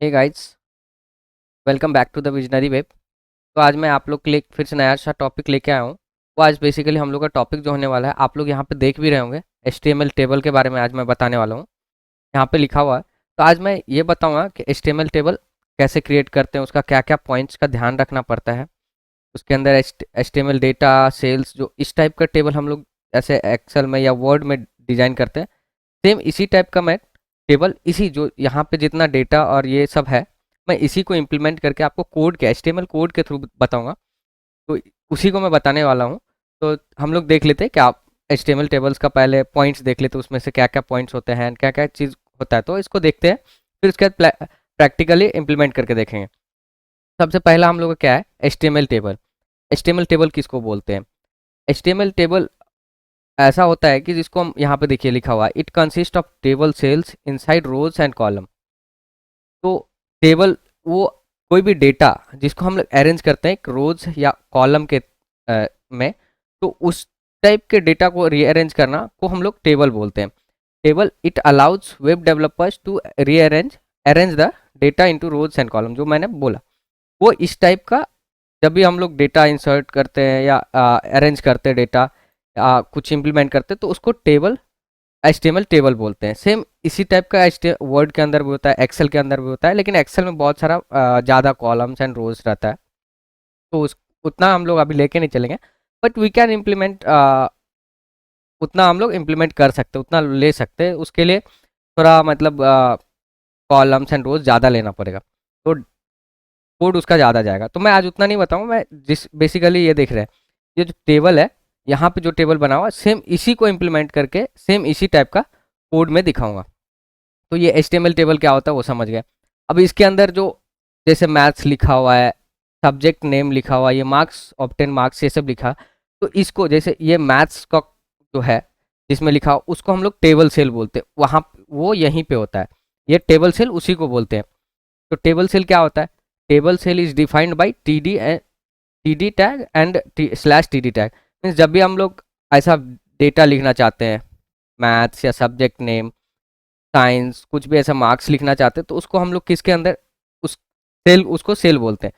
Hey guys, welcome back to the visionary web. तो आज मैं आप लोग के लिए फिर से नया सा टॉपिक लेके आया हूँ। वो आज बेसिकली हम लोग का टॉपिक जो होने वाला है, आप लोग यहाँ पे देख भी रहे होंगे, HTML टेबल के बारे में आज मैं बताने वाला हूँ। यहाँ पे लिखा हुआ है। तो आज मैं ये बताऊँगा कि HTML टेबल कैसे क्रिएट करते हैं, उसका क्या क्या पॉइंट्स का ध्यान रखना पड़ता है। उसके अंदर HTML डेटा सेल्स, जो इस टाइप का टेबल हम लोग ऐसे एक्सेल में या वर्ड में डिज़ाइन करते हैं, सेम इसी टाइप का मैं टेबल, इसी जो यहाँ पे जितना डेटा और ये सब है, मैं इसी को इम्प्लीमेंट करके आपको कोड के HTML कोड के थ्रू बताऊंगा। तो उसी को मैं बताने वाला हूँ। तो हम लोग देख लेते हैं कि आप HTML टेबल्स का पहले पॉइंट्स देख लेते हैं, उसमें से क्या क्या पॉइंट्स होते हैं, क्या क्या चीज़ होता है। तो इसको देखते हैं, फिर उसके बाद प्रैक्टिकली इम्प्लीमेंट करके देखेंगे। सबसे पहला हम लोग का क्या है, HTML टेबल। HTML टेबल किसको बोलते हैं? HTML टेबल ऐसा होता है कि जिसको हम यहाँ पे देखिए लिखा हुआ है, it consist of table cells inside rows and column. तो टेबल वो कोई भी डेटा जिसको हम लोग अरेंज करते हैं एक रोज या कॉलम के में, तो उस टाइप के डेटा को रीअरेंज करना को हम लोग टेबल बोलते हैं। Table it allows web developers to rearrange arrange the data into rows and column, जो मैंने बोला वो इस टाइप का। जब भी हम लोग डेटा इंसर्ट करते हैं या अरेंज करते हैं डेटा, कुछ इंप्लीमेंट करते हैं, तो उसको टेबल HTML टेबल बोलते हैं। सेम इसी टाइप का वर्ड के अंदर भी होता है, एक्सेल के अंदर भी होता है, लेकिन एक्सेल में बहुत सारा ज़्यादा कॉलम्स एंड रोज रहता है, तो उस उतना हम लोग अभी लेके नहीं चलेंगे। बट वी कैन इम्प्लीमेंट, उतना हम लोग इम्प्लीमेंट कर सकते हैं, उतना ले सकते हैं। उसके लिए थोड़ा मतलब कॉलम्स एंड रोज ज़्यादा लेना पड़ेगा, तो कोड उसका ज़्यादा जाएगा। तो मैं आज उतना नहीं बताऊँ, मैं जिस बेसिकली ये देख रहे हैं, ये जो टेबल है, यहाँ पे जो टेबल बना हुआ सेम इसी को इम्प्लीमेंट करके सेम इसी टाइप का कोड में दिखाऊंगा। तो ये HTML टेबल क्या होता है वो समझ गए। अब इसके अंदर जो जैसे मैथ्स लिखा हुआ है, सब्जेक्ट नेम लिखा हुआ है, ये मार्क्स ऑब्टेन मार्क्स ये सब लिखा, तो इसको जैसे ये मैथ्स का जो है जिसमें लिखा हो उसको हम लोग टेबल सेल बोलते हैं, वहाँ वो यहीं पे होता है, ये टेबल सेल उसी को बोलते हैं। तो टेबल सेल क्या होता है? Table cell is defined by TD tag and /TD tag. Means जब भी हम लोग ऐसा डेटा लिखना चाहते हैं, मैथ्स या सब्जेक्ट नेम, साइंस, कुछ भी ऐसा मार्क्स लिखना चाहते हैं, तो उसको हम लोग किसके अंदर, उस सेल, उसको सेल बोलते हैं।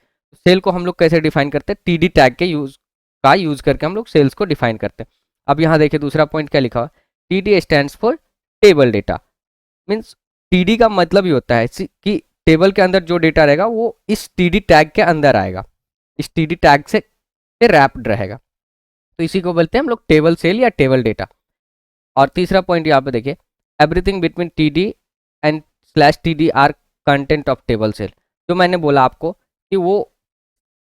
सेल को हम लोग कैसे डिफाइन करते हैं? TD टैग के यूज करके हम लोग सेल्स को डिफाइन करते हैं। अब यहाँ देखिए दूसरा पॉइंट क्या लिखा हुआ है, TD stands for table data. Means TD का मतलब ये होता है कि टेबल के अंदर जो डेटा रहेगा वो इस TD टैग के अंदर आएगा, इस TD टैग से रैप्ड रहेगा। तो इसी को बोलते हैं हम लोग टेबल सेल या टेबल डेटा। और तीसरा पॉइंट यहाँ पे देखिए, everything between TD and /TD are content of table cell. जो मैंने बोला आपको कि वो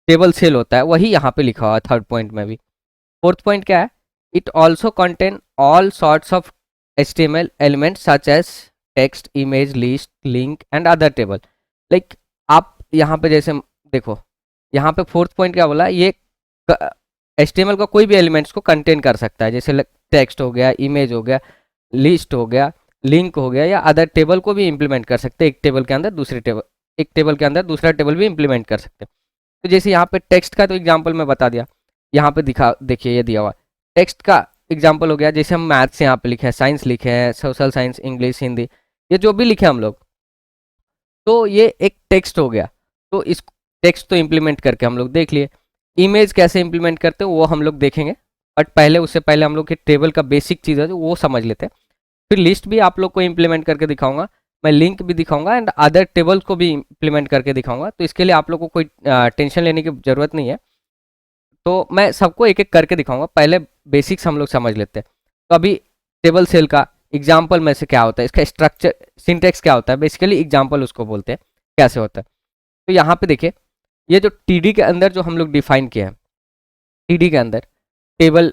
टेबल सेल होता है, वही यहाँ पे लिखा हुआ है थर्ड पॉइंट में भी। फोर्थ पॉइंट क्या है, it also contain all sorts of HTML element such as text, image, list, link and other table. Like आप यहाँ पे जैसे देखो, यहाँ पे फोर्थ पॉइंट क्या बोला, ये HTML का कोई भी एलिमेंट्स को कंटेन कर सकता है, जैसे टेक्स्ट हो गया, इमेज हो गया, लिस्ट हो गया, लिंक हो गया, या अदर टेबल को भी इंप्लीमेंट कर सकते हैं। एक टेबल के अंदर दूसरे टेबल, एक टेबल के अंदर दूसरा टेबल भी इंप्लीमेंट कर सकते हैं। तो जैसे यहाँ पे टेक्स्ट का तो एग्जाम्पल मैं बता दिया, यहाँ पे दिखा देखिए ये दिया हुआ टेक्स्ट का एग्जाम्पल हो गया। जैसे हम मैथ्स यहाँ पे लिखे हैं, साइंस लिखे हैं, सोशल साइंस, इंग्लिश, हिंदी, ये जो भी लिखे हम लोग, तो ये एक टेक्स्ट हो गया। तो इस टेक्स्ट तो इम्प्लीमेंट करके हम लोग देख लिए। इमेज कैसे इम्प्लीमेंट करते हैं वो हम लोग देखेंगे, बट पहले उससे पहले हम लोग के टेबल का बेसिक चीज़ है जो वो समझ लेते हैं। फिर लिस्ट भी आप लोग को इम्प्लीमेंट करके दिखाऊंगा, मैं लिंक भी दिखाऊंगा एंड अदर टेबल को भी इम्प्लीमेंट करके दिखाऊंगा। तो इसके लिए आप लोग को कोई टेंशन लेने की ज़रूरत नहीं है। तो मैं सबको एक एक करके दिखाऊंगा, पहले बेसिक्स हम लोग समझ लेते हैं। तो अभी टेबल सेल का एग्जाम्पल में से क्या होता है, इसका स्ट्रक्चर सिंटेक्स क्या होता है, बेसिकली एग्जाम्पल उसको बोलते हैं, कैसे होता है। तो यहाँ पे देखिए, ये जो TD के अंदर जो हम लोग डिफाइन किया है, TD के अंदर टेबल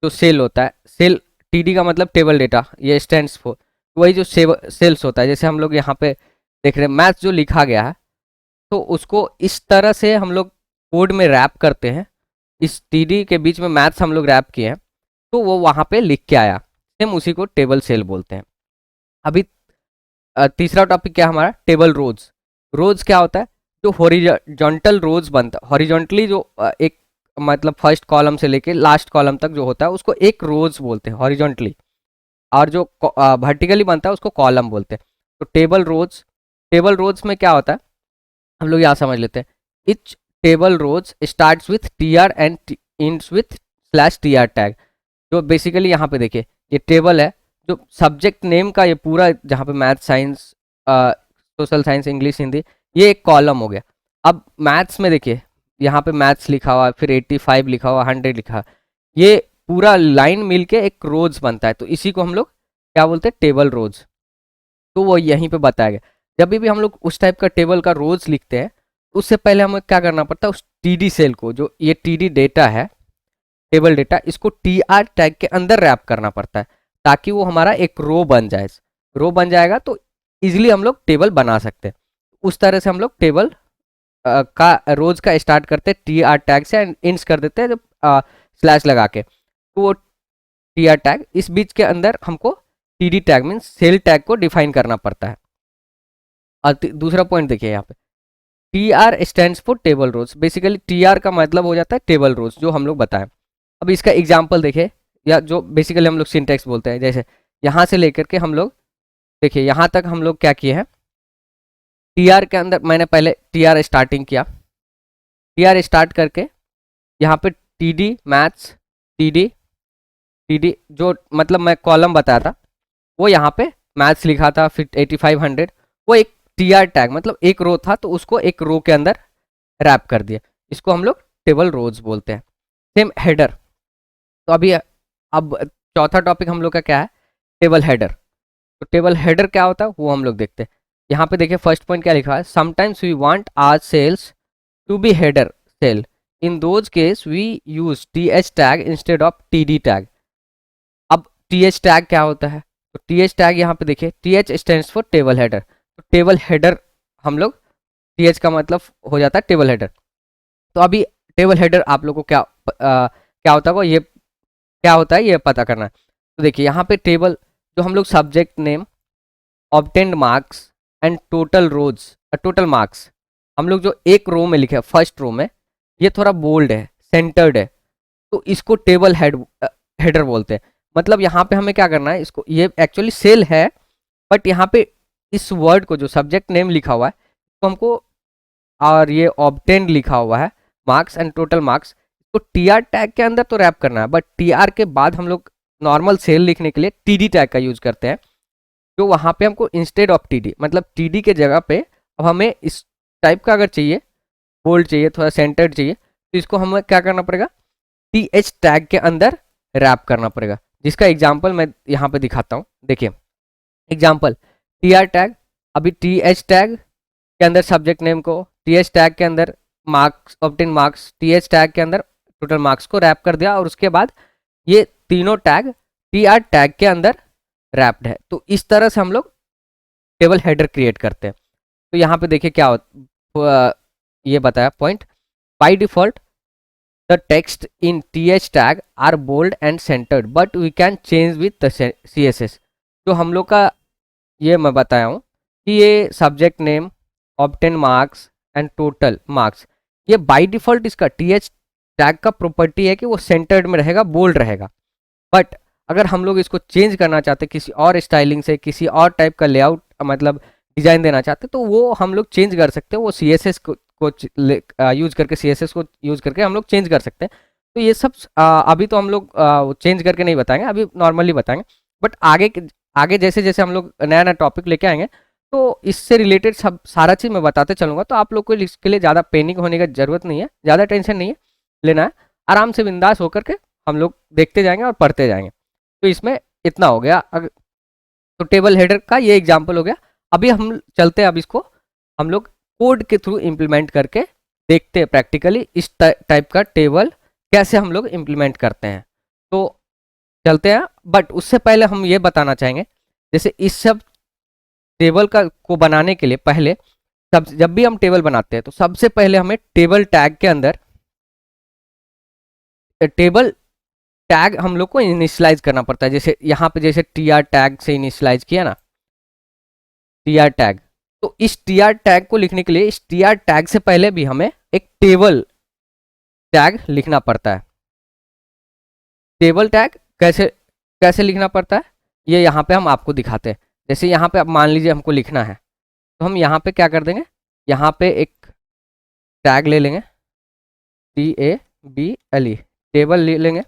जो सेल होता है, सेल TD का मतलब टेबल डेटा, ये स्टैंड्स फॉर वही जो सेल्स होता है। जैसे हम लोग यहाँ पे देख रहे हैं मैथ जो लिखा गया है, तो उसको इस तरह से हम लोग कोड में रैप करते हैं, इस TD के बीच में मैथ्स हम लोग रैप किए हैं, तो वो वहाँ पे लिख के आया, सेम उसी को टेबल सेल बोलते हैं। अभी तीसरा टॉपिक क्या है हमारा, टेबल रोज। रोज क्या होता है, जो हॉरिजॉन्टल रोज बनता है, हॉरिजॉन्टली जो एक मतलब फर्स्ट कॉलम से लेके लास्ट कॉलम तक जो होता है उसको एक रोज बोलते हैं हॉरिजॉन्टली, और जो वर्टिकली बनता है उसको कॉलम बोलते हैं। तो टेबल रोज टेबल रोज में क्या होता है हम लोग यहाँ समझ लेते हैं। Each table rows starts with T R and ends with slash T R tag. जो बेसिकली यहाँ पे देखिए ये टेबल है, जो सब्जेक्ट नेम का ये पूरा जहाँ पे math science social science English Hindi ये एक कॉलम हो गया। अब मैथ्स में देखिए यहाँ पे मैथ्स लिखा हुआ, फिर 85 लिखा हुआ, 100 लिखा हुआ, ये पूरा लाइन मिलके एक रोज बनता है। तो इसी को हम लोग क्या बोलते हैं, टेबल रोज। तो वो यहीं पे बताया गया। जब भी हम लोग उस टाइप का टेबल का रोज लिखते हैं उससे पहले हमें क्या करना पड़ता है, उस टीडी सेल को, जो ये टीडी डेटा है टेबल डेटा, इसको टी आर टैग के अंदर रैप करना पड़ता है ताकि वो हमारा एक रो बन जाए। रो बन जाएगा तो इजिली हम लोग टेबल बना सकते हैं। उस तरह से हम लोग टेबल का रोज का स्टार्ट करते हैं टी आर टैग से एंड इंड्स कर देते हैं जब स्लैश लगा के। तो वो टी आर टैग इस बीच के अंदर हमको T D tag means cell tag को डिफाइन करना पड़ता है। और दूसरा पॉइंट देखिए यहाँ पे T R stands for table rows. Basically T R का मतलब हो जाता है टेबल रोज, जो हम लोग बताएं। अब इसका एग्जाम्पल देखिए, या जो बेसिकली हम लोग सिंटेक्स बोलते हैं, जैसे यहाँ से लेकर के हम लोग देखिए यहाँ तक हम लोग क्या किए हैं, टी आर के अंदर मैंने पहले टी आर स्टार्टिंग किया, टी आर स्टार्ट करके यहाँ पे T D maths, T D जो मतलब मैं कॉलम बताया था वो यहाँ पे मैथ्स लिखा था, फिर 85 100 वो एक टी आर टैग मतलब एक रो था तो उसको एक रो के अंदर रैप कर दिया। इसको हम लोग टेबल रोज बोलते हैं। Same header. तो अभी अब चौथा टॉपिक हम लोग का क्या है, टेबल हेडर। तो टेबल हेडर क्या होता है वो हम लोग देखते हैं। यहाँ पे देखिए फर्स्ट पॉइंट क्या लिखा है, sometimes we want our cells to be header cell, in those case we use T H tag instead of T D tag. अब टी एच टैग क्या होता है, तो टी एच टैग यहाँ पे देखिए T H stands for table header. तो table header हम लोग टी एच का मतलब हो जाता है टेबल हेडर। तो अभी टेबल हेडर आप लोग को क्या होता है, ये क्या होता है ये पता करना है। तो देखिए यहाँ पे टेबल जो हम लोग subject name, obtained marks and total rows, total marks हम लोग जो एक रो में लिखे हैं फर्स्ट रो में, ये थोड़ा बोल्ड है, सेंटर्ड है, तो इसको टेबल हेडर बोलते हैं। मतलब यहाँ पे हमें क्या करना है, इसको ये एक्चुअली सेल है बट यहाँ पे इस वर्ड को जो सब्जेक्ट नेम लिखा हुआ है तो हमको, और ये ऑब्टेन्ड लिखा हुआ है मार्क्स एंड टोटल मार्क्स, तो टी आर टैग के अंदर तो रैप करना है, बट टी आर के बाद हम लोग नॉर्मल सेल लिखने के लिए टी डी टैग का यूज करते हैं। जो वहाँ पे हमको इंस्टेड ऑफ टी डी मतलब टी डी के जगह पे अब हमें इस टाइप का अगर चाहिए, बोल्ड चाहिए, थोड़ा सेंटर्ड चाहिए, तो इसको हमें क्या करना पड़ेगा, टी एच टैग के अंदर रैप करना पड़ेगा। जिसका एग्जाम्पल मैं यहाँ पे दिखाता हूँ। देखिए एग्जाम्पल टी आर टैग, अभी टी एच टैग के अंदर सब्जेक्ट नेम को, टी एच टैग के अंदर marks, obtain marks, T H tag के अंदर टोटल मार्क्स को रैप कर दिया, और उसके बाद ये तीनों टैग टी आर टैग के अंदर रैप्ड है। तो इस तरह से हम लोग टेबल हेडर क्रिएट करते हैं। तो यहाँ पे देखिए क्या ये बताया point, by default the text in T H tag are bold and centered but we can change with the C S S. जो हम लोग का ये मैं बताया हूँ कि ये subject name, obtain marks and total marks, ये बाय डिफॉल्ट इसका टी एच टैग का प्रॉपर्टी है कि वो सेंटर्ड में रहेगा, बोल्ड रहेगा। बट अगर हम लोग इसको चेंज करना चाहते किसी और स्टाइलिंग से, किसी और टाइप का लेआउट मतलब डिजाइन देना चाहते, तो वो हम लोग चेंज कर सकते हैं। वो सी एस एस को यूज करके, सी एस एस को यूज करके हम लोग चेंज कर सकते हैं। तो ये सब अभी तो हम लोग चेंज करके नहीं बताएंगे, अभी नॉर्मली बताएंगे। बट आगे जैसे जैसे हम लोग नया नया टॉपिक लेके आएंगे तो इससे रिलेटेड सब सारा चीज़ मैं बताते चलूँगा। तो आप लोग को इसके लिए ज़्यादा पैनिक होने की ज़रूरत नहीं है, ज़्यादा टेंशन नहीं है लेना है, आराम से बिंदास होकर के हम लोग देखते जाएंगे और पढ़ते जाएंगे। तो इसमें इतना हो गया। तो टेबल हेडर का ये एग्जाम्पल हो गया। अभी हम चलते हैं, अब इसको हम लोग कोड के थ्रू इम्प्लीमेंट करके देखते हैं प्रैक्टिकली इस टाइप का टेबल कैसे हम लोग इम्प्लीमेंट करते हैं। तो चलते हैं, बट उससे पहले हम ये बताना चाहेंगे, जैसे इस सब टेबल को बनाने के लिए पहले जब भी हम टेबल बनाते हैं तो सबसे पहले हमें टेबल टैग के अंदर टेबल टैग हम लोग को इनिशियलाइज करना पड़ता है। जैसे यहाँ पे जैसे टी आर टैग से इनिशियलाइज किया ना, टी आर टैग, तो इस टी आर टैग को लिखने के लिए इस टी आर टैग से पहले भी हमें एक टेबल टैग लिखना पड़ता है। टेबल टैग कैसे कैसे लिखना पड़ता है ये यहाँ पे हम आपको दिखाते हैं। जैसे यहाँ पे अब मान लीजिए हमको लिखना है तो हम यहाँ पे क्या कर देंगे, यहाँ पे एक टैग ले लेंगे, TABLE, टेबल ले लेंगे,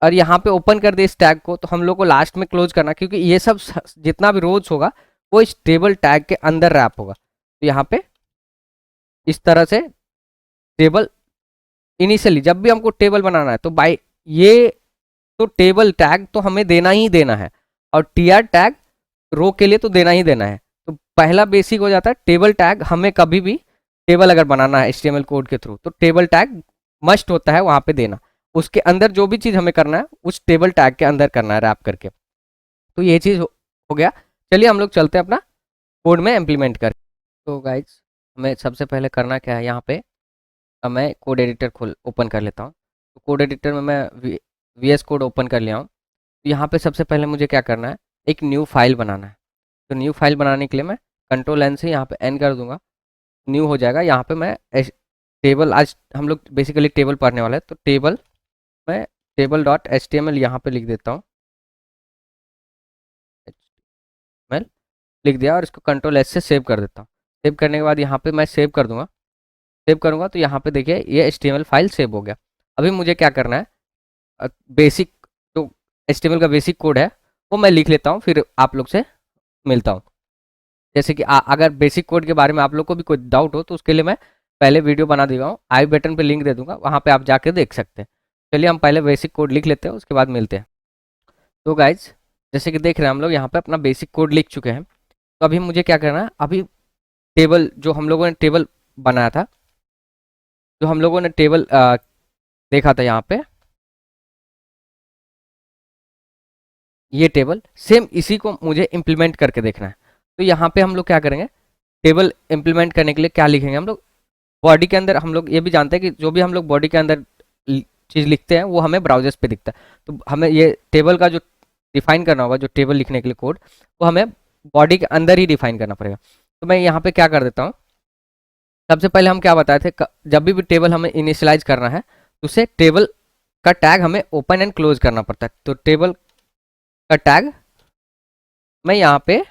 और यहाँ पे ओपन कर दे इस टैग को। तो हम लोग को लास्ट में क्लोज करना, क्योंकि ये सब जितना भी रोज होगा वो इस टेबल टैग के अंदर रैप होगा। तो यहाँ पे इस तरह से टेबल इनिशियली जब भी हमको टेबल बनाना है तो बाय ये तो टेबल टैग तो हमें देना ही देना है, और TR टैग रो के लिए तो देना ही देना है। तो पहला बेसिक हो जाता है टेबल टैग। हमें कभी भी टेबल अगर बनाना है HTML कोड के थ्रू तो टेबल टैग मस्ट होता है वहाँ पे देना। उसके अंदर जो भी चीज़ हमें करना है उस टेबल टैग के अंदर करना है रैप करके। तो ये चीज़ हो गया। चलिए हम लोग चलते हैं अपना कोड में इम्प्लीमेंट कर। तो गाइज हमें सबसे पहले करना क्या है, यहाँ पे मैं कोड एडिटर खोल ओपन कर लेता हूँ। तो कोड एडिटर में मैं VS कोड ओपन कर लिया हूँ। तो यहाँ पे सबसे पहले मुझे क्या करना है, एक न्यू फाइल बनाना है। तो न्यू फाइल बनाने के लिए मैं Ctrl+N से यहाँ पे N कर दूंगा, न्यू हो जाएगा। यहाँ पे मैं टेबल, आज हम लोग बेसिकली टेबल पढ़ने वाला है, तो टेबल मैं table.html यहाँ पे लिख देता हूँ, HTML लिख दिया, और इसको Ctrl+S से सेव कर देता हूँ। सेव करने के बाद यहाँ पे मैं सेव कर दूंगा। सेव करूँगा तो यहाँ पे देखिए ये HTML फाइल सेव हो गया। अभी मुझे क्या करना है, बेसिक जो HTML का बेसिक कोड है वो मैं लिख लेता हूँ, फिर आप लोग से मिलता हूँ। जैसे कि अगर बेसिक कोड के बारे में आप लोग को भी कोई डाउट हो तो उसके लिए मैं पहले वीडियो बना देगा हूँ, आई बटन पे लिंक दे दूंगा, वहाँ पे आप जाके देख सकते हैं। चलिए हम पहले बेसिक कोड लिख लेते हैं, उसके बाद मिलते हैं। तो गाइज जैसे कि देख रहे हैं हम लोग यहाँ पे अपना बेसिक कोड लिख चुके हैं। तो अभी मुझे क्या करना है, अभी टेबल जो हम लोगों ने टेबल बनाया था, जो हम लोगों ने टेबल देखा था यहाँ पे, ये टेबल सेम इसी को मुझे इम्प्लीमेंट करके देखना है। तो यहाँ पे हम लोग क्या करेंगे, टेबल इम्प्लीमेंट करने के लिए क्या लिखेंगे हम लोग, बॉडी के अंदर हम लोग ये भी जानते हैं कि जो भी हम लोग बॉडी के अंदर चीज़ लिखते हैं वो हमें ब्राउजर्स पे दिखता है। तो हमें ये टेबल का जो डिफाइन करना होगा, जो टेबल लिखने के लिए कोड, वो हमें बॉडी के अंदर ही डिफाइन करना पड़ेगा। तो मैं यहाँ पे क्या कर देता हूँ, सबसे पहले हम क्या बताए थे, जब भी टेबल हमें इनिशियलाइज करना है तो उसे टेबल का टैग हमें ओपन एंड क्लोज करना पड़ता है। तो टेबल का टैग मैं यहाँ पे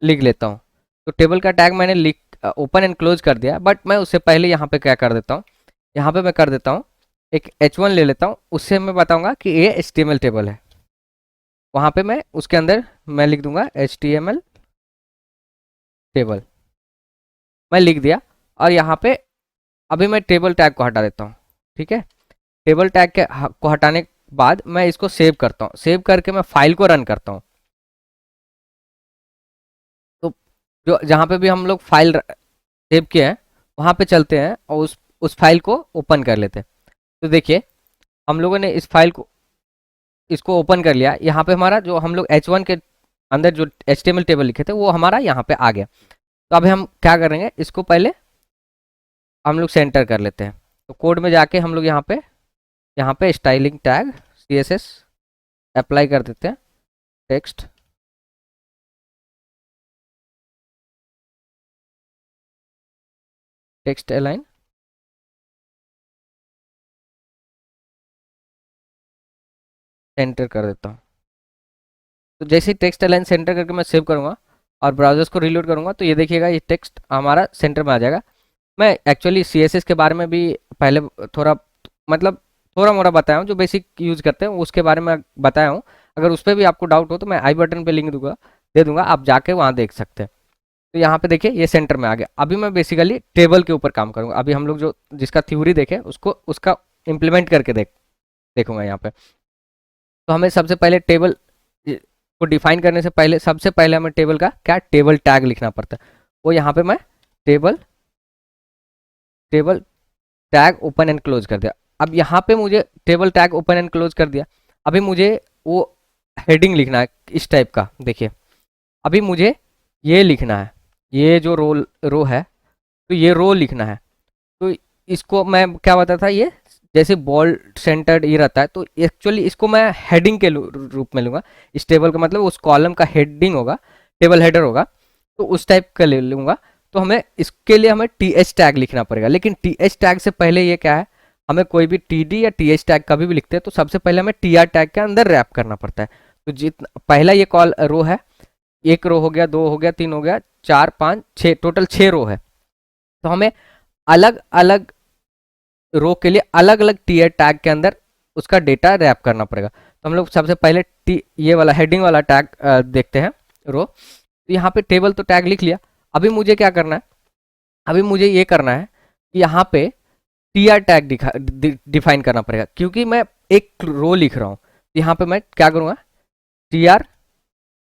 लिख लेता हूँ। तो टेबल का टैग मैंने लिख ओपन एंड क्लोज कर दिया, बट मैं उससे पहले यहाँ पे क्या कर देता हूँ, यहाँ पे मैं कर देता हूँ एक H1 ले लेता हूँ, उससे मैं बताऊँगा कि ये HTML टेबल है। वहाँ पे मैं उसके अंदर मैं लिख दूंगा HTML टेबल, मैं लिख दिया। और यहाँ पे अभी मैं टेबल टैग को हटा देता हूँ। ठीक है, टेबल टैग को हटाने के बाद मैं इसको सेव करता हूँ। सेव करके मैं फाइल को रन करता हूँ। तो जो जहाँ पे भी हम लोग फाइल सेव किए हैं वहाँ पे चलते हैं और उस फाइल को ओपन कर लेते हैं। तो देखिए हम लोगों ने इस फाइल को इसको ओपन कर लिया। यहाँ पे हमारा जो हम लोग H1 के अंदर जो HTML टेबल लिखे थे वो हमारा यहाँ पे आ गया। तो अभी हम क्या करेंगे, इसको पहले हम लोग सेंटर कर लेते हैं। तो कोड में जाके हम लोग यहाँ पे स्टाइलिंग टैग CSS अप्लाई कर देते हैं, टेक्स्ट अलाइन, सेंटर कर देता हूँ। तो जैसे ही टेक्स्ट अलाइन सेंटर करके मैं सेव करूँगा और ब्राउजर्स को रीलोड करूँगा तो ये देखिएगा ये टेक्स्ट हमारा सेंटर में आ जाएगा। मैं एक्चुअली CSS के बारे में भी पहले थोड़ा मतलब थोड़ा मोड़ा बताया हूँ, जो बेसिक यूज़ करते हैं उसके बारे में बताया हूँ। अगर उस पर भी आपको डाउट हो तो मैं आई बटन पे लिंक दे दूंगा, आप जाके वहाँ देख सकते हैं। तो यहाँ पे देखिए ये सेंटर में आ गया। अभी मैं बेसिकली टेबल के ऊपर काम करूँगा। अभी हम लोग जो जिसका थ्योरी देखे उसका इम्प्लीमेंट करके देखूंगा यहाँ पे। तो हमें सबसे पहले टेबल को डिफाइन करने से पहले सबसे पहले हमें टेबल का क्या टेबल टैग लिखना पड़ता है। वो यहाँ पे मैं table tag open and close कर दिया। अब यहाँ पे मुझे table tag open and close कर दिया। अभी मुझे वो हेडिंग लिखना है इस टाइप का। देखिए अभी मुझे ये लिखना है, ये जो रो है तो ये रो लिखना है। तो इसको मैं क्या बताता था, ये जैसे बॉल सेंटर्ड ये रहता है, तो एक्चुअली इसको मैं हेडिंग के रूप में लूँगा। इस टेबल का मतलब उस कॉलम का हेडिंग होगा, टेबल हेडर होगा, तो उस टाइप का ले लूँगा। तो हमें इसके लिए हमें TH टैग लिखना पड़ेगा। लेकिन TH टैग से पहले ये क्या है, हमें कोई भी TD या TH टैग कभी भी लिखते हैं तो सबसे पहले हमें TR टैग के अंदर रैप करना पड़ता है। तो जितना पहला ये कॉल रो है, एक रो हो गया, दो हो गया, तीन हो गया, चार, पाँच, छः, टोटल 6 रो है। तो हमें अलग अलग रो के लिए अलग अलग टीयर टैग के अंदर उसका डेटा रैप करना पड़ेगा। तो हम लोग सबसे पहले ये वाला हेडिंग वाला टैग देखते हैं, रो। तो यहाँ पे टेबल तो टैग लिख लिया। अभी मुझे क्या करना है, अभी मुझे ये करना है कि यहाँ पे टीआर टैग डिफाइन करना पड़ेगा, क्योंकि मैं एक रो लिख रहा हूँ। यहाँ पे मैं क्या करूँगा, टीआर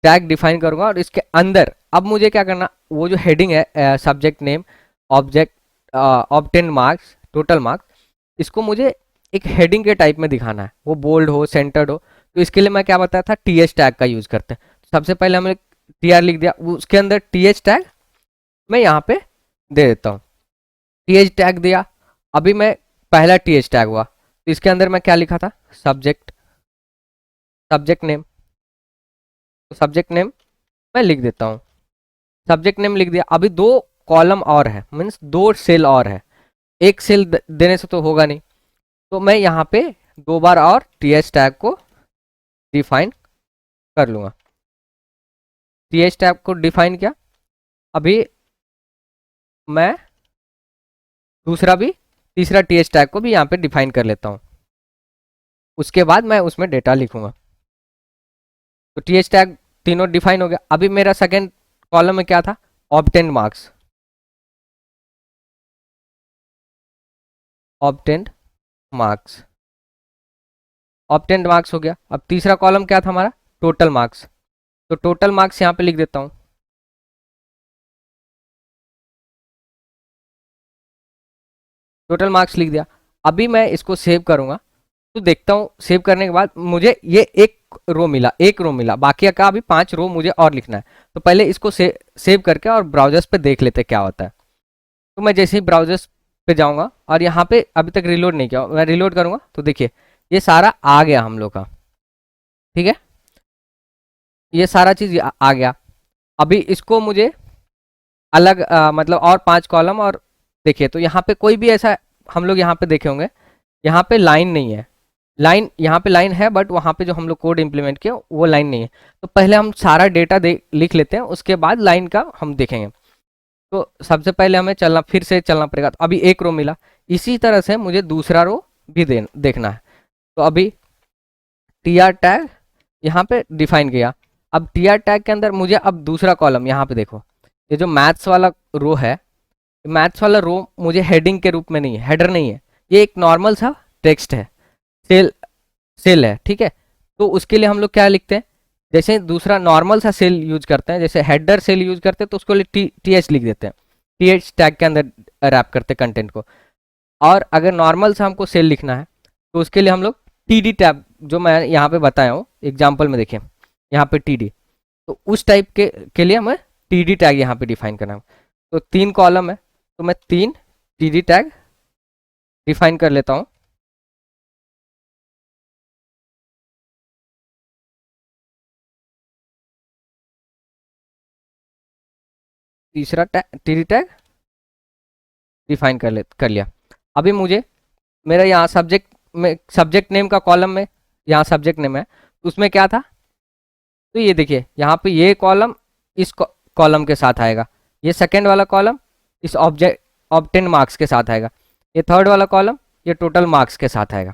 टैग डिफाइन करूँगा और इसके अंदर अब मुझे क्या करना, वो जो हेडिंग है subject name object obtain marks total marks, इसको मुझे एक हेडिंग के टाइप में दिखाना है, वो बोल्ड हो, सेंटर्ड हो। तो इसके लिए मैं क्या बताया था, टी एच टैग का यूज़ करते हैं। सबसे पहले हमने टी आर लिख दिया, उसके अंदर टी एच टैग मैं यहाँ पे दे देता हूँ। टी एच टैग दिया। अभी मैं पहला टी एच टैग हुआ, तो इसके अंदर मैं क्या लिखा था, सब्जेक्ट नेम। तो सब्जेक्ट नेम मैं लिख देता हूँ, सब्जेक्ट नेम लिख दिया। अभी 2 कॉलम और है, मीन्स 2 सेल और है, एक सेल देने से तो होगा नहीं। तो मैं यहाँ पे 2 बार और टी एच टैग को डिफाइन कर लूँगा। टी एच टैग को डिफाइन किया। अभी मैं दूसरा भी, तीसरा टी एच टैग को भी यहाँ पे डिफाइन कर लेता हूँ। उसके बाद मैं उसमें डेटा लिखूंगा। तो टी एच टैग तीनों डिफाइन हो गया। अभी मेरा सेकेंड कॉलम में क्या था, obtain marks, obtain marks, obtain marks हो गया। अब तीसरा कॉलम क्या था हमारा, टोटल मार्क्स। तो टोटल मार्क्स यहाँ पे लिख देता हूँ, टोटल मार्क्स लिख दिया। अभी मैं इसको सेव करूंगा, तो देखता हूँ सेव करने के बाद मुझे ये एक रो मिला, बाकी का अभी 5 रो मुझे और लिखना है। तो पहले इसको सेव करके और ब्राउजर्स पे देख लेते क्या होता है। तो मैं जैसे ही ब्राउजर्स पे जाऊंगा और यहाँ पे अभी तक रिलोड नहीं किया, मैं रिलोड करूंगा तो देखिए ये सारा आ गया हम लोग का, ठीक है, ये सारा चीज़ आ गया। अभी इसको मुझे अलग मतलब और 5 कॉलम और देखिए, तो यहाँ पे कोई भी ऐसा, हम लोग यहाँ पे देखे होंगे, यहाँ पे लाइन नहीं है, लाइन यहाँ पे लाइन है बट वहाँ पे जो हम लोग कोड इंप्लीमेंट किया वो लाइन नहीं है। तो पहले हम सारा डेटा लिख लेते हैं, उसके बाद लाइन का हम देखेंगे। तो सबसे पहले हमें चलना, फिर से चलना पड़ेगा। तो अभी एक रो मिला, इसी तरह से मुझे दूसरा रो भी देखना है। तो अभी टी आर टैग यहाँ पे डिफाइन किया। अब टी आर टैग के अंदर मुझे अब दूसरा कॉलम, यहाँ पे देखो, ये जो मैथ्स वाला रो है, मैथ्स वाला रो मुझे हेडिंग के रूप में नहीं है, हेडर नहीं है, ये एक नॉर्मल सा टेक्स्ट है, सेल सेल है, ठीक है। तो उसके लिए हम लोग क्या लिखते हैं, जैसे दूसरा नॉर्मल सा सेल यूज करते हैं, जैसे हेडर सेल यूज करते हैं, तो उसको लिए टी एच लिख देते हैं, टी एच टैग के अंदर रैप करते हैं कंटेंट को। और अगर नॉर्मल सा हमको सेल लिखना है तो उसके लिए हम लोग टी डी टैग, जो मैं यहाँ पे बताया हूँ एग्जाम्पल में, देखिए यहाँ पे टी डी, तो उस टाइप के लिए हमें टी डी टैग यहाँ पे डिफाइन करना है। तो 3 कॉलम है, तो मैं 3 टी डी टैग डिफाइन कर लेता हूँ। तीसरा टी डी टैग डिफाइन कर लिया। अभी मुझे मेरा यहाँ सब्जेक्ट नेम का कॉलम में, यहाँ सब्जेक्ट नेम है, उसमें क्या था, तो ये देखिए यहाँ पे ये कॉलम इस कॉलम के साथ आएगा, ये सेकेंड वाला कॉलम इस ऑब्जेक्ट ऑब्टेन मार्क्स के साथ आएगा, ये थर्ड वाला कॉलम ये टोटल मार्क्स के साथ आएगा,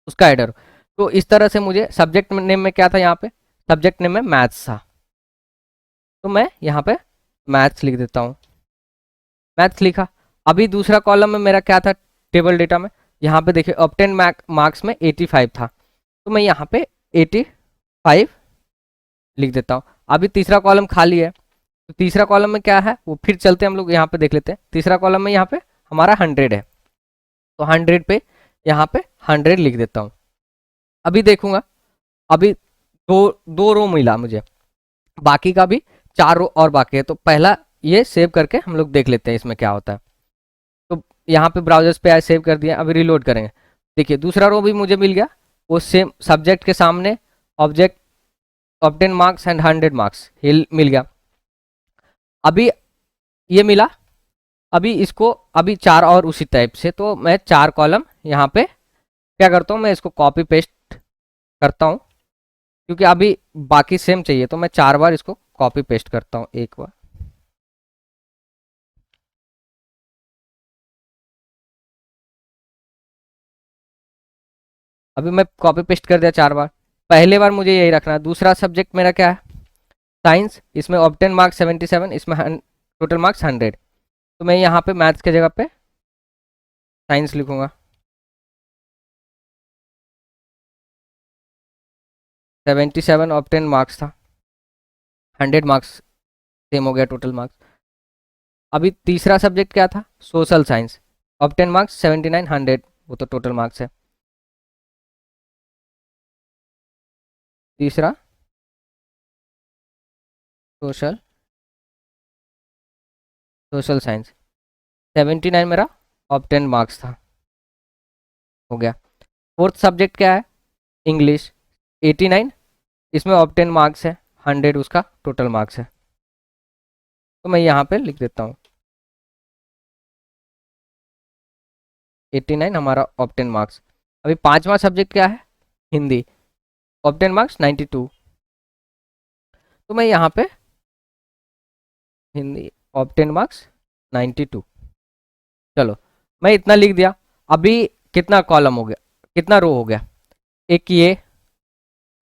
उसका हेडर। तो इस तरह से मुझे सब्जेक्ट नेम में क्या था, यहाँ पे सब्जेक्ट नेम में मैथ्स था, तो मैं यहाँ पे मैथ्स लिख देता हूँ, मैथ्स लिखा। अभी दूसरा कॉलम में मेरा क्या था, टेबल डेटा में, यहाँ पे देखिए ऑब्टेन मार्क्स में 85 था, तो मैं यहाँ पे 85 लिख देता हूँ। अभी तीसरा कॉलम खाली है, तो तीसरा कॉलम में क्या है वो फिर चलते हैं हम लोग यहाँ पे देख लेते हैं। तीसरा कॉलम में यहाँ पे हमारा 100 है, तो 100 पे यहाँ पे 100 लिख देता हूँ। अभी देखूंगा, अभी दो रो मिला मुझे, बाकी का भी 4 रो और बाकी है। तो पहला ये सेव करके हम लोग देख लेते हैं इसमें क्या होता है। तो यहाँ पे ब्राउजर्स पे आए, सेव कर दिया, अभी रिलोड करेंगे। देखिए दूसरा रो भी मुझे मिल गया, वो सेम सब्जेक्ट के सामने object obtain marks and 100 marks ये मिल गया। अभी ये मिला, अभी इसको अभी 4 और उसी टाइप से, तो मैं 4 कॉलम यहाँ पे क्या करता हूँ, मैं इसको कॉपी पेस्ट करता हूँ, क्योंकि अभी बाकी सेम चाहिए, तो मैं 4 बार इसको कॉपी पेस्ट करता हूँ एक बार। अभी मैं कॉपी पेस्ट कर दिया 4 बार। पहले बार मुझे यही रखना है। दूसरा सब्जेक्ट मेरा क्या है, साइंस। इसमें ऑब्टेन मार्क्स 77, इसमें टोटल मार्क्स 100। तो मैं यहाँ पे मैथ्स के जगह पे साइंस लिखूंगा। 77 ऑब्टेन मार्क्स था, 100 मार्क्स सेम हो गया टोटल मार्क्स। अभी तीसरा सब्जेक्ट क्या था, सोशल साइंस। ऑब्टेन मार्क्स 79, 100, वो तो टोटल मार्क्स है। तीसरा सोशल सोशल साइंस 79 मेरा ऑब्टेन मार्क्स था, हो गया। फोर्थ सब्जेक्ट क्या है, इंग्लिश। 89, इसमें ऑब्टेन मार्क्स है, 100 उसका टोटल मार्क्स है। तो मैं यहाँ पे लिख देता हूँ 89 हमारा ऑब्टेन मार्क्स। अभी पांचवा सब्जेक्ट क्या है, हिंदी। Obtain marks 92। तो मैं यहाँ पे हिंदी ऑब्टेन मार्क्स 92। चलो मैं इतना लिख दिया। अभी कितना कॉलम हो गया, कितना रो हो गया, एक ये,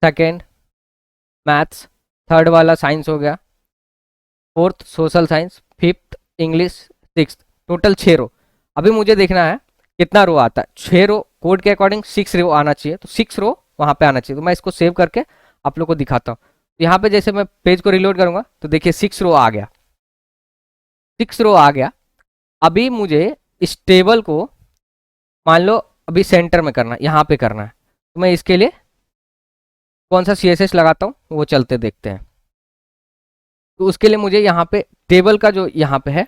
सेकेंड मैथ्स, थर्ड वाला साइंस हो गया, fourth social science, fifth English, six, total 6 रो। अभी मुझे देखना है कितना रो आता है। 6 रो कोड के अकॉर्डिंग 6 रो आना चाहिए, तो 6 रो वहाँ पे आना चाहिए। तो मैं इसको सेव करके आप लोग को दिखाता हूँ। तो यहाँ पे जैसे मैं पेज को रिलोड करूँगा तो देखिए 6 रो आ गया, 6 रो आ गया। अभी मुझे इस टेबल को मान लो अभी सेंटर में करना है, यहाँ पे करना है। तो मैं इसके लिए कौन सा CSS लगाता हूँ वो चलते देखते हैं। तो उसके लिए मुझे यहाँ पे टेबल का जो यहाँ पे है,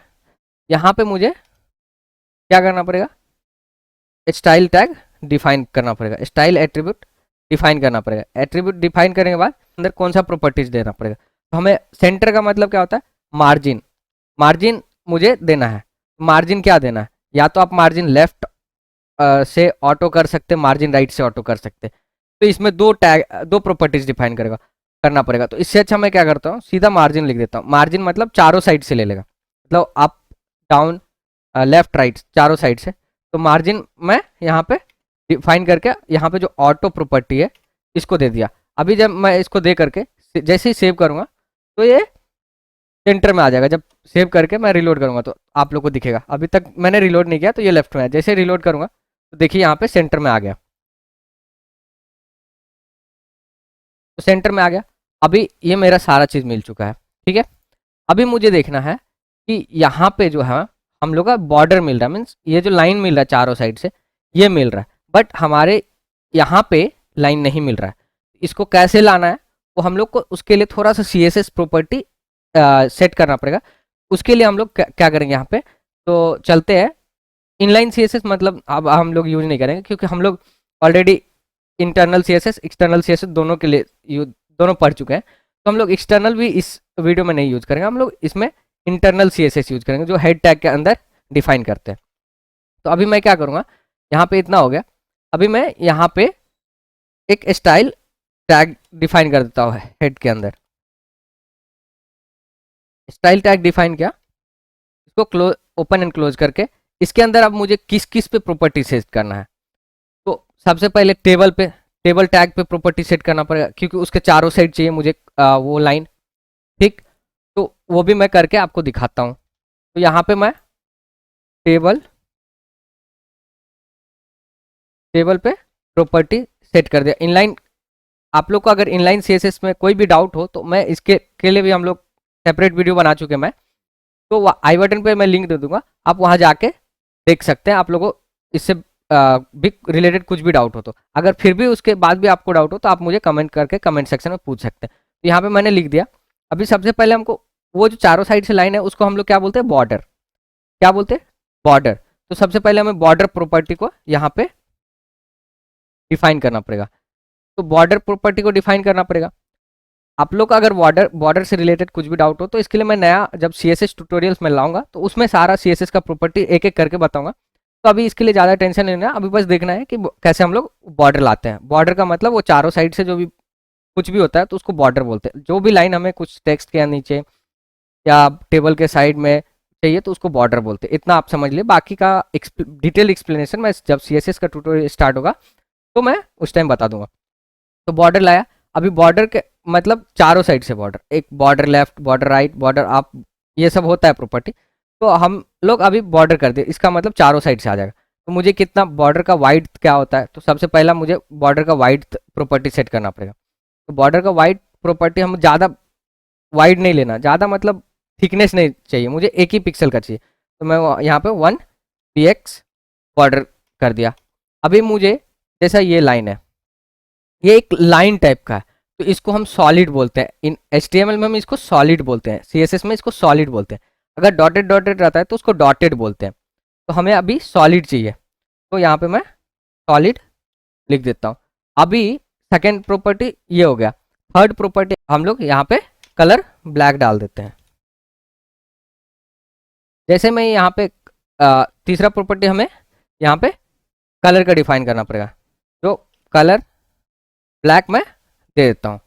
यहाँ पे मुझे क्या करना पड़ेगा, स्टाइल टैग डिफाइन करना पड़ेगा, स्टाइल एट्रीब्यूट डिफाइन करना पड़ेगा। एट्रीब्यूट डिफाइन करने के बाद अंदर कौन सा प्रॉपर्टीज देना पड़ेगा। तो हमें सेंटर का मतलब क्या होता है, मार्जिन। मार्जिन मुझे देना है। मार्जिन क्या देना है, या तो आप मार्जिन लेफ्ट से ऑटो कर सकते, मार्जिन राइट से ऑटो कर सकते। तो इसमें दो प्रॉपर्टीज डिफाइन करेगा करना पड़ेगा। तो इससे अच्छा मैं क्या करता हूँ, सीधा मार्जिन लिख देता हूँ। मार्जिन मतलब चारों साइड से ले लेगा, मतलब अप डाउन लेफ्ट राइट चारों साइड से। तो मार्जिन मैं यहाँ पे डिफाइन करके यहाँ पे जो ऑटो प्रॉपर्टी है इसको दे दिया। अभी जब मैं इसको दे करके जैसे ही सेव करूँगा तो ये सेंटर में आ जाएगा। जब सेव करके मैं रिलोड करूँगा तो आप लोग को दिखेगा। अभी तक मैंने रिलोड नहीं किया तो ये लेफ्ट में है, जैसे रिलोड करूँगा तो देखिए यहाँ पे सेंटर में आ गया। तो सेंटर में आ गया। अभी ये मेरा सारा चीज़ मिल चुका है, ठीक है। अभी मुझे देखना है कि यहाँ पे जो है हम लोग का बॉर्डर मिल रहा है, मीन्स ये जो लाइन मिल रहा है चारों साइड से ये मिल रहा है, बट हमारे यहाँ पे लाइन नहीं मिल रहा है। इसको कैसे लाना है वो हम लोग को उसके लिए थोड़ा सा CSS प्रॉपर्टी सेट करना पड़ेगा। उसके लिए हम लोग क्या करेंगे, यहाँ पे तो चलते हैं इनलाइन CSS, मतलब अब हम लोग यूज नहीं करेंगे क्योंकि हम लोग already internal CSS external CSS दोनों के लिए दोनों पढ़ चुके हैं। तो हम लोग एक्सटर्नल भी इस वीडियो में नहीं यूज करेंगे, हम लोग इसमें इंटरनल CSS यूज करेंगे जो हेड टैग के अंदर डिफाइन करते हैं। तो अभी मैं क्या करूँगा, यहाँ पे इतना हो गया। अभी मैं यहाँ पे एक स्टाइल टैग डिफाइन कर देता हूँ हेड के अंदर। स्टाइल टैग डिफाइन किया, इसको क्लोज ओपन एंड क्लोज करके इसके अंदर अब मुझे किस किस पे प्रॉपर्टी सेट करना है। तो सबसे पहले टेबल टैग पे प्रॉपर्टी सेट करना पड़ेगा क्योंकि उसके चारों साइड चाहिए मुझे वो लाइन, ठीक। तो वो भी मैं करके आपको दिखाता हूँ। तो यहाँ पे मैं टेबल पे प्रॉपर्टी सेट कर दिया इनलाइन। आप लोग को अगर इनलाइन CSS में कोई भी डाउट हो तो मैं इसके के लिए भी हम लोग सेपरेट वीडियो बना चुके हैं। मैं तो आई बटन पे मैं लिंक दे दूंगा, आप वहाँ जाके देख सकते हैं। आप लोगों को इससे भी रिलेटेड कुछ भी डाउट हो तो, अगर फिर भी उसके बाद भी आपको डाउट हो तो आप मुझे कमेंट करके कमेंट सेक्शन में पूछ सकते हैं। तो यहाँ पे मैंने लिख दिया। अभी सबसे पहले हमको वो जो चारों साइड से लाइन है उसको हम लोग क्या बोलते हैं, बॉर्डर। क्या बोलते हैं, बॉर्डर। तो सबसे पहले हमें बॉर्डर प्रॉपर्टी को यहाँ पे डिफाइन करना पड़ेगा। तो बॉर्डर प्रॉपर्टी को डिफाइन करना पड़ेगा। आप लोग का अगर बॉर्डर से रिलेटेड कुछ भी डाउट हो तो इसके लिए मैं नया जब CSS ट्यूटोरियल्स में लाऊंगा तो उसमें सारा CSS का प्रॉपर्टी एक एक करके बताऊंगा। तो अभी इसके लिए ज़्यादा टेंशन नहीं लेना, अभी बस देखना है कि कैसे हम लोग बॉर्डर लाते हैं। बॉर्डर का मतलब वो चारों साइड से जो भी कुछ भी होता है तो उसको बॉर्डर बोलते हैं। जो भी लाइन हमें कुछ टेक्स्ट के नीचे या टेबल के साइड में चाहिए तो उसको बॉर्डर बोलते हैं। इतना आप समझ लिए, बाकी का डिटेल एक्सप्लेनेशन मैं जब CSS का ट्यूटोरियल स्टार्ट होगा तो मैं उस टाइम बता दूंगा। तो बॉर्डर लाया, अभी बॉर्डर के मतलब चारों साइड से बॉर्डर, एक border left, border right, border up, ये सब होता है प्रॉपर्टी। तो हम लोग अभी बॉर्डर कर दिए, इसका मतलब चारों साइड से आ जाएगा। तो मुझे कितना बॉर्डर का वाइड क्या होता है, तो सबसे पहला मुझे बॉर्डर का वाइड प्रॉपर्टी सेट करना पड़ेगा। तो बॉर्डर का वाइड प्रॉपर्टी हम ज़्यादा वाइड नहीं लेना, ज़्यादा मतलब थिकनेस नहीं चाहिए, मुझे एक ही पिक्सल का चाहिए। तो मैं यहाँ पे 1px बॉर्डर कर दिया। अभी मुझे जैसा ये लाइन है, ये एक लाइन टाइप का है, तो इसको हम सॉलिड बोलते हैं। इन HTML में हम इसको सॉलिड बोलते हैं, CSS में इसको सॉलिड बोलते हैं। अगर डॉटेड डॉटेड रहता है तो उसको डॉटेड बोलते हैं। तो हमें अभी सॉलिड चाहिए, तो यहाँ पे मैं सॉलिड लिख देता हूँ। अभी सेकेंड प्रॉपर्टी ये हो गया। थर्ड प्रॉपर्टी हम लोग यहाँ पे कलर ब्लैक डाल देते हैं। जैसे मैं यहाँ पे तीसरा प्रॉपर्टी हमें यहाँ पे कलर का डिफाइन करना पड़ेगा, जो कलर ब्लैक मैं दे देता हूँ।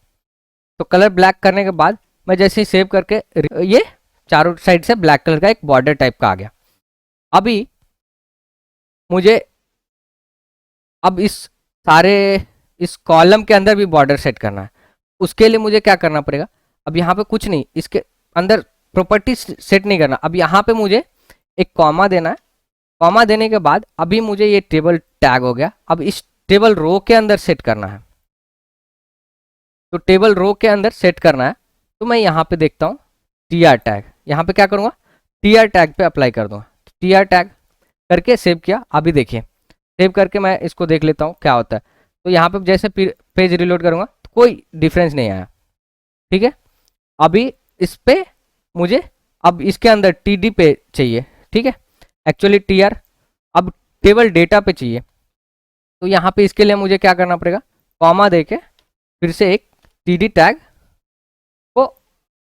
तो कलर ब्लैक करने के बाद मैं जैसे ही सेव करके ये चारों साइड से ब्लैक कलर का एक बॉर्डर टाइप का आ गया। अभी मुझे अब इस कॉलम के अंदर भी बॉर्डर सेट करना है। उसके लिए मुझे क्या करना पड़ेगा, अब यहाँ पे कुछ नहीं, इसके अंदर प्रॉपर्टी सेट नहीं करना। अब यहाँ पे मुझे एक कॉमा देना है। कॉमा देने के बाद अभी मुझे ये टेबल टैग हो गया, अब इस टेबल रो के अंदर सेट करना है। तो टेबल रो के अंदर सेट करना है, तो मैं यहाँ पे देखता हूँ TR टैग, यहाँ पे क्या करूँगा, TR टैग पे अप्लाई कर दूँगा। TR टैग करके सेव किया। अभी देखिए सेव करके मैं इसको देख लेता हूँ क्या होता है। तो यहाँ पे जैसे पेज रिलोड करूँगा तो कोई डिफरेंस नहीं आया, ठीक है। अभी इस पे मुझे अब इसके अंदर TD पे चाहिए, ठीक है, एक्चुअली TR अब टेबल डेटा पे चाहिए। तो यहाँ पे इसके लिए मुझे क्या करना पड़ेगा, कॉमा दे के फिर से एक TD टैग को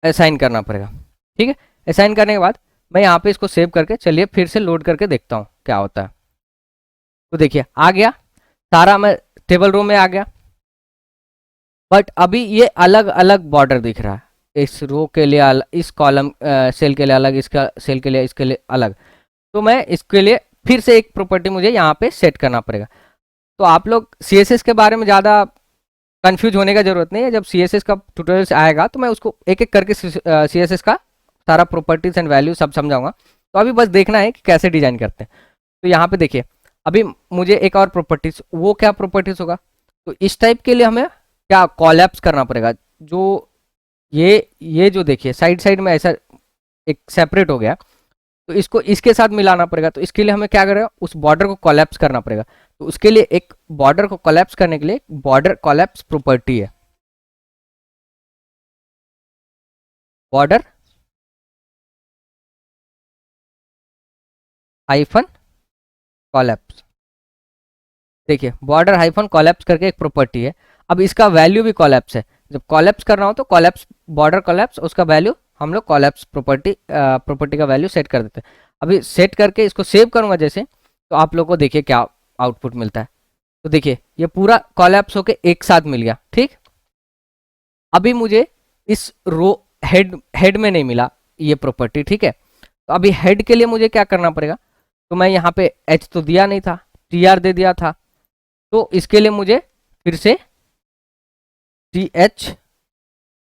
असाइन करना पड़ेगा, ठीक है। असाइन करने के बाद मैं यहाँ पे इसको सेव करके चलिए फिर से लोड करके देखता हूँ क्या होता है। तो देखिए आ गया सारा, मैं टेबल रो में आ गया, बट अभी ये अलग अलग बॉर्डर दिख रहा है। इस रो के लिए अलग, इस कॉलम सेल के लिए अलग, इसका सेल के लिए, इसके लिए अलग। तो मैं इसके लिए फिर से एक प्रॉपर्टी मुझे यहाँ पे सेट करना पड़ेगा। तो आप लोग CSS के बारे में ज़्यादा कंफ्यूज होने का जरूरत नहीं है। जब CSS का ट्यूटोरियल आएगा तो मैं उसको एक एक करके CSS का सारा प्रॉपर्टीज एंड वैल्यू सब समझाऊंगा। तो अभी बस देखना है कि कैसे डिजाइन करते हैं। तो यहाँ पे देखिए अभी मुझे एक और प्रॉपर्टीज, वो क्या प्रॉपर्टीज होगा, तो इस टाइप के लिए हमें क्या कॉलैप्स करना पड़ेगा। जो ये जो देखिए साइड साइड में ऐसा एक सेपरेट हो गया, तो इसको इसके साथ मिलाना पड़ेगा। तो इसके लिए हमें क्या करेगा, उस बॉर्डर को कोलैप्स करना पड़ेगा। तो उसके लिए एक बॉर्डर को कोलैप्स करने के लिए बॉर्डर कोलैप्स प्रॉपर्टी है, बॉर्डर हाइफन कोलैप्स। देखिए बॉर्डर हाइफन कोलैप्स करके एक प्रॉपर्टी है। अब इसका वैल्यू भी कोलैप्स है। जब कोलैप्स कर रहा हो तो कोलैप्स बॉर्डर कोलैप्स, उसका वैल्यू हम लोग कोलैप्स प्रॉपर्टी का वैल्यू सेट कर देते हैं। अभी सेट करके इसको सेव करूंगा जैसे, तो आप लोग को देखिए क्या आउटपुट मिलता है। तो देखिए ये पूरा कोलैप्स होके एक साथ मिल गया, ठीक। अभी मुझे इस रो हेड में नहीं मिला ये प्रॉपर्टी, ठीक है। तो अभी हेड के लिए मुझे क्या करना पड़ेगा, तो मैं यहाँ पे H तो दिया नहीं था, TR दे दिया था। तो इसके लिए मुझे फिर से TH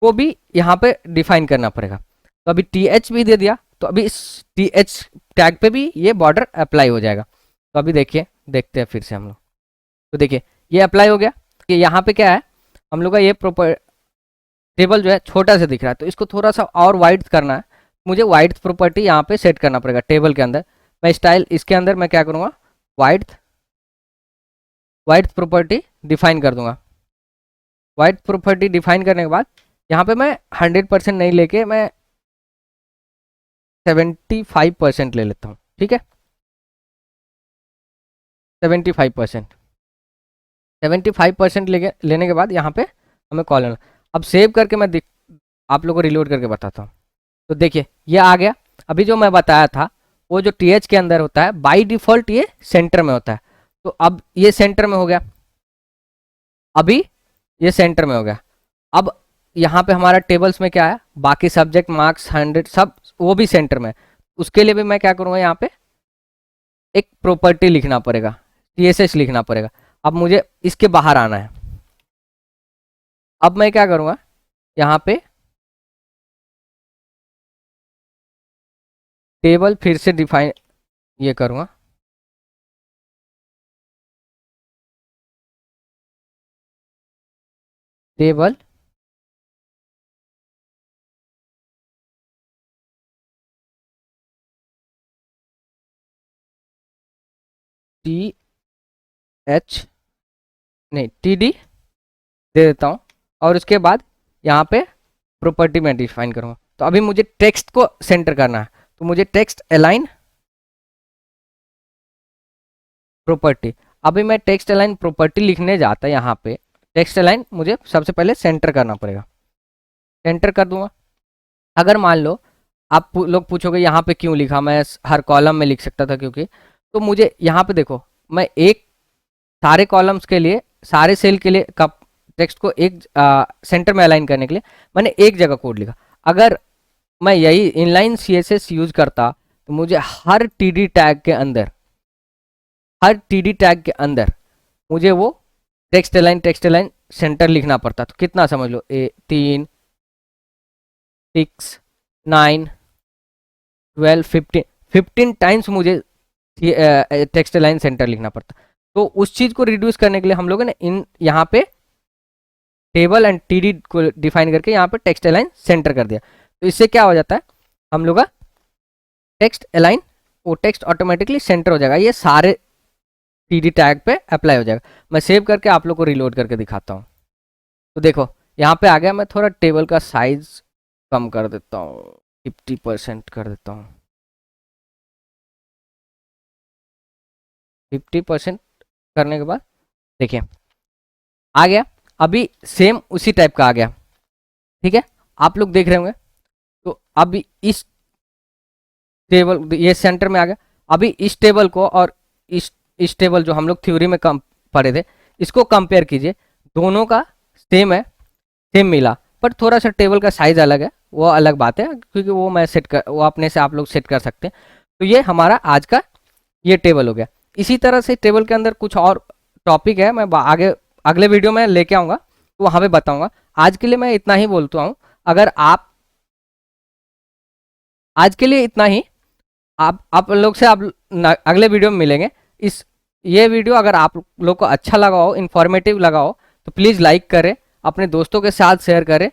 को भी यहाँ पे डिफाइन करना पड़ेगा। तो अभी TH भी दे दिया, तो अभी इस TH टैग पे भी ये बॉर्डर अप्लाई हो जाएगा। तो अभी देखिए, देखते हैं फिर से हम लोग। तो देखिए ये अप्लाई हो गया। कि यहाँ पे क्या है, हम लोग का ये प्रॉपर टेबल जो है छोटा से दिख रहा है, तो इसको थोड़ा सा और वाइड करना है। मुझे वाइड प्रॉपर्टी यहाँ पे सेट करना पड़ेगा टेबल के अंदर। मैं स्टाइल इसके अंदर मैं क्या करूँगा, वाइड प्रॉपर्टी डिफाइन कर दूंगा। वाइड प्रॉपर्टी डिफाइन करने के बाद यहाँ पे मैं 100% नहीं लेके मैं 75% ले लेता हूँ, ठीक है। 75% लेने के बाद यहाँ पे हमें कॉल लेना। अब सेव करके मैं आप लोगों को रिलोड करके बताता हूँ। तो देखिए ये आ गया। अभी जो मैं बताया था वो जो TH के अंदर होता है बाय डिफॉल्ट ये सेंटर में होता है। तो अब ये सेंटर में हो गया, अभी ये सेंटर में हो गया। अब यहाँ पे हमारा टेबल्स में क्या है, बाकी सब्जेक्ट मार्क्स 100 सब वो भी सेंटर में। उसके लिए भी मैं क्या करूँगा, यहाँ पे एक प्रॉपर्टी लिखना पड़ेगा, CSS लिखना पड़ेगा। अब मुझे इसके बाहर आना है। अब मैं क्या करूँगा, यहाँ पे टेबल फिर से डिफाइन ये करूँगा, टेबल TH नहीं TD दे देता हूँ, और उसके बाद यहाँ पे प्रॉपर्टी में डिफाइन करूँगा। तो अभी मुझे टेक्स्ट को सेंटर करना है, तो मुझे टेक्स्ट अलाइन प्रॉपर्टी। अभी मैं टेक्स्ट अलाइन प्रॉपर्टी लिखने जाता, यहाँ पे टेक्स्ट अलाइन मुझे सबसे पहले सेंटर करना पड़ेगा, सेंटर कर दूंगा। अगर मान लो आप लोग पूछोगे यहाँ पे क्यों लिखा, मैं हर कॉलम में लिख सकता था क्योंकि, तो मुझे यहाँ पे देखो, मैं एक सारे कॉलम्स के लिए, सारे सेल के लिए कब टेक्स्ट को एक सेंटर में अलाइन करने के लिए मैंने एक जगह कोड लिखा। अगर मैं यही इनलाइन CSS यूज करता तो मुझे हर TD टैग के अंदर, हर TD टैग के अंदर मुझे वो टेक्स्ट अलाइन सेंटर लिखना पड़ता। तो कितना समझ लो, 3 6 9 12 15 टाइम्स मुझे टेक्स्ट अलाइन सेंटर लिखना पड़ता। तो उस चीज़ को रिड्यूस करने के लिए हम लोगों ने इन यहाँ पे टेबल एंड TD को डिफाइन करके यहाँ पे टेक्स्ट अलाइन सेंटर कर दिया। तो इससे क्या हो जाता है, हम लोग का टेक्स्ट अलाइन, वो टेक्स्ट ऑटोमेटिकली सेंटर हो जाएगा, ये सारे TD टैग पे अप्लाई हो जाएगा। मैं सेव करके आप लोग को रिलोड करके दिखाता हूँ। तो देखो यहाँ पे आ गया। मैं थोड़ा टेबल का साइज कम कर देता हूँ, 50% कर देता हूँ, 50% करने के बाद देखिए आ गया। अभी सेम उसी टाइप का आ गया, ठीक है, आप लोग देख रहे होंगे। तो अभी इस टेबल, ये सेंटर में आ गया। अभी इस टेबल को और इस टेबल जो हम लोग थ्योरी में कम पढ़े थे, इसको कंपेयर कीजिए, दोनों का सेम है, सेम मिला, पर थोड़ा सा टेबल का साइज अलग है, वो अलग बात है, क्योंकि वो मैं सेट कर, वो अपने से आप लोग सेट कर सकते हैं। तो ये हमारा आज का ये टेबल हो गया। इसी तरह से टेबल के अंदर कुछ और टॉपिक है, मैं आगे अगले वीडियो में लेके आऊँगा, तो वहाँ पे बताऊँगा। आज के लिए मैं इतना ही बोलता हूँ। अगर आप आज के लिए इतना ही, आप लोग से आप अगले वीडियो में मिलेंगे। इस ये वीडियो अगर आप लोग को अच्छा लगा हो, इन्फॉर्मेटिव लगा हो, तो प्लीज़ लाइक करें, अपने दोस्तों के साथ शेयर करें।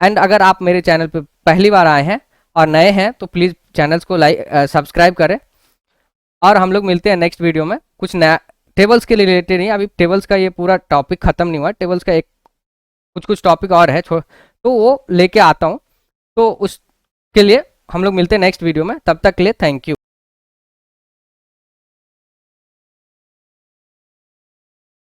एंड अगर आप मेरे चैनल पे पहली बार आए हैं और नए हैं तो प्लीज़ चैनल्स को सब्सक्राइब करें। और हम लोग मिलते हैं नेक्स्ट वीडियो में कुछ नया टेबल्स के रिलेटेड नहीं। अभी टेबल्स का ये पूरा टॉपिक ख़त्म नहीं हुआ, टेबल्स का एक कुछ टॉपिक और है, तो वो लेके आता हूँ। तो उसके लिए हम लोग मिलते हैं नेक्स्ट वीडियो में। तब तक के लिए थैंक यू।